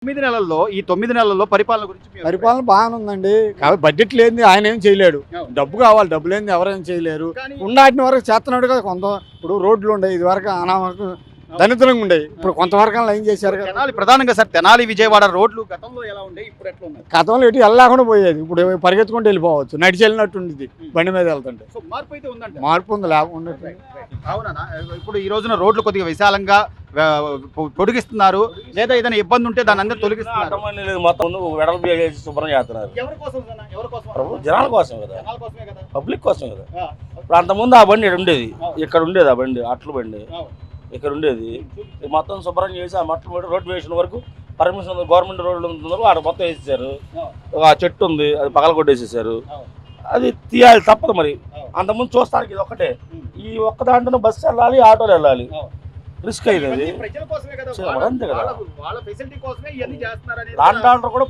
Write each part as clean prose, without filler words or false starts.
9 నెలల్లో ఈ 9 నెలల్లో పరిపాలన గురించి పరిపాలన బాగానే ఉందండి. కాబట్టి బడ్జెట్ లేనిది ఆయన ఏం చేయలేడు. డబ్బు కావాలి, డబ్బు లేనిది ఎవరైనా చేయలేరు. ఉండాటిన వరకు చేస్తున్నాడు కదా. కొంత ఇప్పుడు రోడ్లు ఉండే ఇది వరకు అనావరకు దరిద్రంగా ఉండేవి. ఇప్పుడు కొంతవరకు ఏం చేశారు కదా. తెనాలి ప్రధానంగా సార్, తెనాలి విజయవాడ రోడ్లు గతంలో ఎలా ఉండే, ఇప్పుడు ఎట్లా ఉన్నాయి? గతంలో ఎటు వెళ్ళకుండా పోయేది, ఇప్పుడు పరిగెత్తుకుంటూ వెళ్ళిపోవచ్చు. నడిచి వెళ్ళినట్టు ఉండేది బండి మీద వెళ్తుంటే. మార్పు అయితే ఉందంటే మార్పు ఉంది, లేకుండా అవునా? ఇప్పుడు ఈ రోజున రోడ్లు కొద్దిగా విశాలంగా పొడిగిస్తున్నారు, లేదా ఏదైనా ఇబ్బంది ఉంటే దాన్ని అందరూ తొలగిస్తున్నారు. మొత్తం వెడల్పు చేసి శుభ్రం చేస్తున్నారు. జనాల కోసం కదా, పబ్లిక్ కోసం కదా. ఇప్పుడు అంతకుముందు ఆ బండి ఉండేది, ఇక్కడ ఉండేది ఆ బండి, అట్ల బండి ఇక్కడ ఉండేది. మొత్తం శుభ్రం చేసి ఆ మొత్తం రోడ్ వేసిన వరకు పర్మిషన్ ఉంది, గవర్నమెంట్ రోడ్లు ఉంటున్నారు, ఆడ మొత్తం వేసేసారు. ఆ చెట్టు ఉంది, అది పగల కొట్టేసేసారు. అది తీయాలి, తప్పదు. మరి అంతకుముందు చూస్తానికి ఇది ఒక్కటే, ఈ ఒక్క దాంట్లో బస్సు వెళ్ళాలి, ఆటోలు వెళ్ళాలి, రిస్క్ అయ్యేది. అంతే కదా. లాండ్ ఆర్డర్ కూడా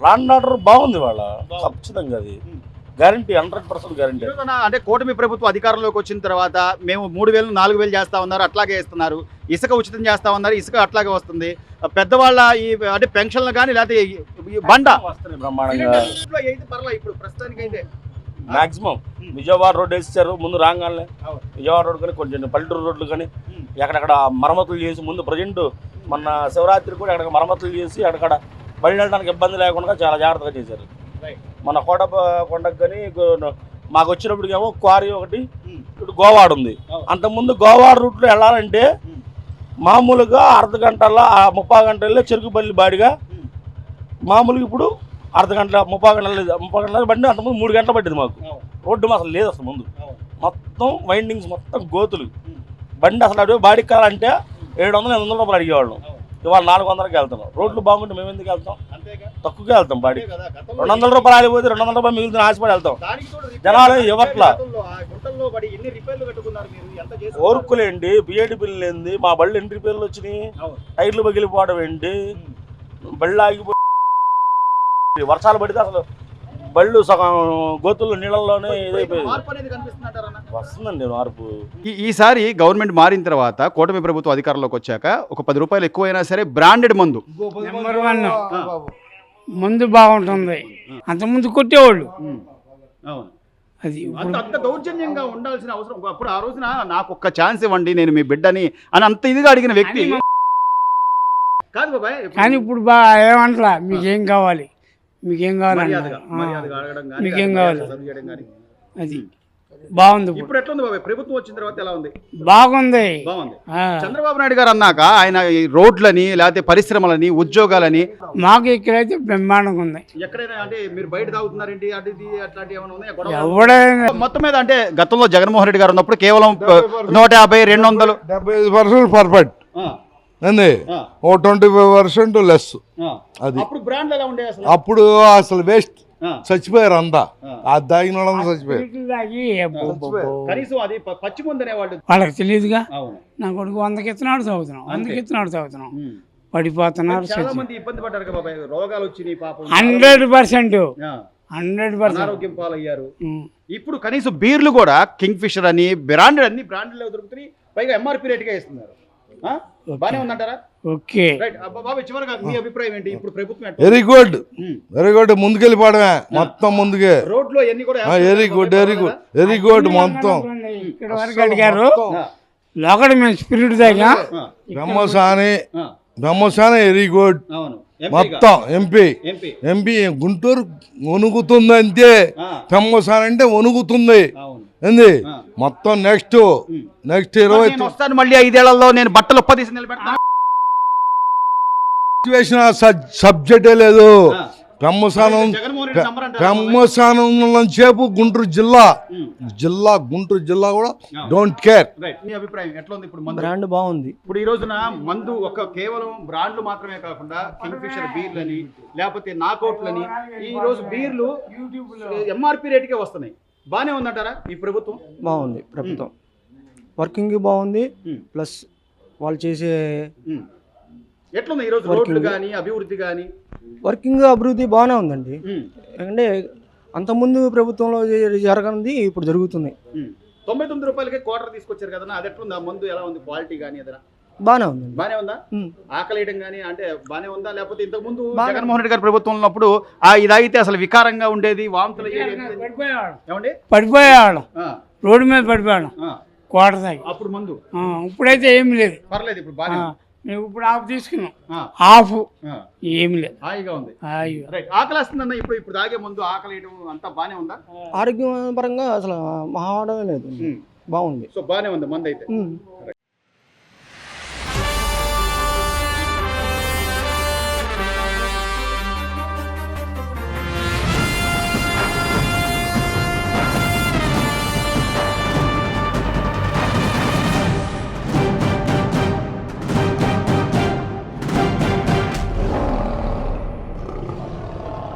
లాండ్ ఆర్డర్ బాగుంది వాళ్ళ, ఖచ్చితంగా అది గ్యారంటీ, 100% గ్యారంటీ. అంటే కూటమి ప్రభుత్వం అధికారంలోకి వచ్చిన తర్వాత మేము 3000 4000 చేస్తా ఉన్నారు, అట్లాగే ఇస్తున్నారు. ఇసుక ఉచితం చేస్తా ఉన్నారు, ఇసుక అట్లాగే వస్తుంది. పెద్దవాళ్ళ ఈ అంటే పెన్షన్లు కానీ లేకపోతే బండ వస్తున్నాయి బ్రహ్మాండంగా. ఇప్పుడు ప్రస్తుతానికి అయితే మాక్సిమం విజయవాడ రోడ్ వేసేసారు. ముందు రాగానే విజయవాడ రోడ్ కానీ కొంచెం పల్లెటూరు రోడ్లు కానీ ఎక్కడెక్కడ మరమ్మతులు చేసి, ముందు ప్రజెంట్ మొన్న శివరాత్రి కూడా అక్కడ మరమ్మతులు చేసి అక్కడ బయలు వెళ్ళడానికి ఇబ్బంది లేకుండా చాలా జాగ్రత్తగా చేశారు. మన కొండకు కానీ మాకు వచ్చినప్పటికేమో క్వారీ ఒకటి, ఇప్పుడు గోవాడ ఉంది. అంతకుముందు గోవాడ రూట్లో వెళ్ళాలంటే మామూలుగా అర్ధ గంటల్లో 30 గంటల్లో చెరుకుపల్లి బాడిగా, మామూలుగా ఇప్పుడు అర్ధ గంట 30 గంటల బండి. అంతకుముందు 3 గంటలు పట్టింది మాకు. రోడ్డు అసలు లేదు అసలు, ముందు మొత్తం వైండింగ్స్, మొత్తం గోతులు. బండి అసలు అడిగి బాడికి కావాలంటే 700-800 రూపాయలు అడిగేవాళ్ళం. ఇవాళ 400కి వెళ్తున్నాం. రోడ్లు బాగుంటే మేము ఎందుకు వెళ్తాం? తక్కువగా వెళ్తాం. బాడీ 200 రూపాయలు ఆగిపోతే 200 రూపాయలు మిగిలిన ఆశపడి వెళ్తాం. జనాలు ఇవ్వట్లా. ఓర్కులేండి, బిఏడి బిల్లు ఏంది, మా బళ్ళు ఎన్ని రిపేర్లు వచ్చినాయి, టైర్లు పగిలిపోవడం ఏంటి, బళ్ళు ఆగిపోయి వర్షాలు పడితే అసలు బళ్ళు సగం గోతుల్లో నీళ్ళల్లోనే ఇదైపోయింది. వస్తుందండి మార్పు. ఈసారి గవర్నమెంట్ మారిన తర్వాత కూటమి ప్రభుత్వం అధికారంలోకి వచ్చాక ఒక 10 రూపాయలు ఎక్కువైనా సరే బ్రాండెడ్ మందు నెంబర్ 1 మందు బాగుంటుంది. అంతకుముందు కొట్టేవాళ్ళు, అది అంత దౌర్జన్యంగా ఉండాల్సిన అవసరం. అప్పుడు ఆ రోజున నాకు ఒక్క ఛాన్స్ ఇవ్వండి, నేను మీ బిడ్డని అని అంత ఇదిగా అడిగిన వ్యక్తి కాదు బాబాయ్. కానీ ఇప్పుడు ఏమంటలా, మీకేం కావాలి, మీకేం కావాలి, మీకేం కావాలి, అది బాగుంది. ఇప్పుడు ఎట్లా ఉంది బాబాయ్? ప్రభుత్వం వచ్చిన తర్వాత ఎలా ఉంది? బాగుంది. చంద్రబాబు నాయుడు గారు అన్నాక ఆయన ఈ రోడ్లని, లేకపోతే పరిశ్రమలని, ఉద్యోగాలని, మాకు ఇక్కడైతే బ్రహ్మాండంగా ఉంది. ఎక్కడైనా అంటే మీరు బయట తాగుతున్నారేంటి, అది అట్లాంటి ఏమైనా ఉన్నాయా? ఎవడైనా మొత్తం మీద అంటే గతంలో జగన్మోహన్ రెడ్డి గారు ఉన్నప్పుడు కేవలం 150, 200, 75% పర్ఫెక్ట్ అండి, ఓ 25% లెస్. అది అప్పుడు అసలు వేస్ట్, చచ్చిపోయారు అంతా. ఆ దాగిన వాళ్ళంతా చచ్చిపోయారు. వాళ్ళకి తెలియదుగా. నా కొడుకు 100కి ఇస్తున్నాడు చదువుతున్నాం, 100కి ఇస్తున్నాడు చదువుతున్నాం, పడిపోతున్నారు. 100% అనారోగ్యం పాలయ్యారు. ఇప్పుడు కనీసం బీర్లు కూడా కింగ్ ఫిషర్ అని బ్రాండెడ్, అన్ని బ్రాండెడ్ దొరుకుతున్నాయి, పైగా ఎంఆర్పి రేట్ గా ఇస్తున్నారు. బానే ఉందంటారా? ఓకే. మీ అభిప్రాయం ఏంటి? ఇప్పుడు ప్రభుత్వం వెరీ గుడ్, వెరీ గుడ్, ముందుకెళ్ళిపోవడమే మొత్తం ముందుకే. రోడ్లో ఎన్ని కూడా very good, very good, very good. మొత్తం ఇక్కడ వరకు అడిగారు. లోకల్ మేము స్పిరిట్ దగ్గర బ్రహ్మసాని వెరీ గుడ్. మొత్తం ఎంపీ గుంటూరు వణుకుతుంది అంతే. బ్రహ్మసాని అంటే వణుకుతుంది ఏంది మొత్తం. నెక్స్ట్ 20 వస్తాను మళ్ళీ 5 ఏళ్లలో నేను బట్టలు ఉప్పదీసి నిలబెడతాను. సబ్జెక్టే లేదు. బ్రహ్మస్థానం చేపు గుంటూరు జిల్లా కూడా డోంట్ కేర్. మీ అభిప్రాయం ఎట్లా ఉంది? ఇప్పుడు బ్రాండ్ బాగుంది. ఇప్పుడు ఈ రోజున మందు ఒక కేవలం బ్రాండ్లు మాత్రమే కాకుండా కింగ్ ఫిషర్ బీర్లని, లేకపోతే నాకౌట్లని, ఈ రోజు బీర్లు ఎంఆర్పి రేటుకే వస్తున్నాయి. బానే ఉందంటారా ఈ ప్రభుత్వం? బాగుంది ప్రభుత్వం, వర్కింగ్ బాగుంది. ప్లస్ వాళ్ళు చేసే ఎట్లుంది ఈరోజు రోడ్లు కానీ అభివృద్ధి కానీ? వర్కింగ్ అభివృద్ధి బాగానే ఉందండి. అంటే అంతకుముందు ప్రభుత్వంలో జరగనిది ఇప్పుడు జరుగుతుంది. 99 రూపాయలకే క్వార్టర్ తీసుకొచ్చారు కదా, అది ఎట్లుంది? ఆ మందు ఎలా ఉంది? క్వాలిటీ కానీ ఏదైనా బాగానే ఉందండి. బానే ఉందా? ఉమ్. ఆకలి వేయడం కానీ అంటే బానే ఉందా? లేకపోతే ఇంతకు ముందు బానే జగన్మోహన్ రెడ్డి గారి ప్రభుత్వం ఉన్నప్పుడు ఇది అయితే అసలు వికారంగా ఉండేది, వాంతులు అయ్యేది. పడిపోయేవాళ్ళం ఏమండి? పడిపోయేవాళ్ళం ఆ, రోడ్డు మీద పడిపోయాడు ఆ. కోట తాగి. అప్పుడు ముందు ఇప్పుడైతే ఏమి లేదు. పర్లేదు, ఇప్పుడు బాగా మేము ఇప్పుడు ఆఫ్ తీసుకున్నాం, ఆఫ్ ఏమి లేదు, హాయిగా ఉంది. హాయిగా. రైట్. ఆకలి వస్తుందన్న ఇప్పుడు తాగే ముందు ఆకలి వేయడం అంతా బానే ఉందా? ఆరోగ్యపరంగా అసలు మహావడమే లేదు, బాగుంది. సో బానే ఉంది మంది అయితే. ఉమ్.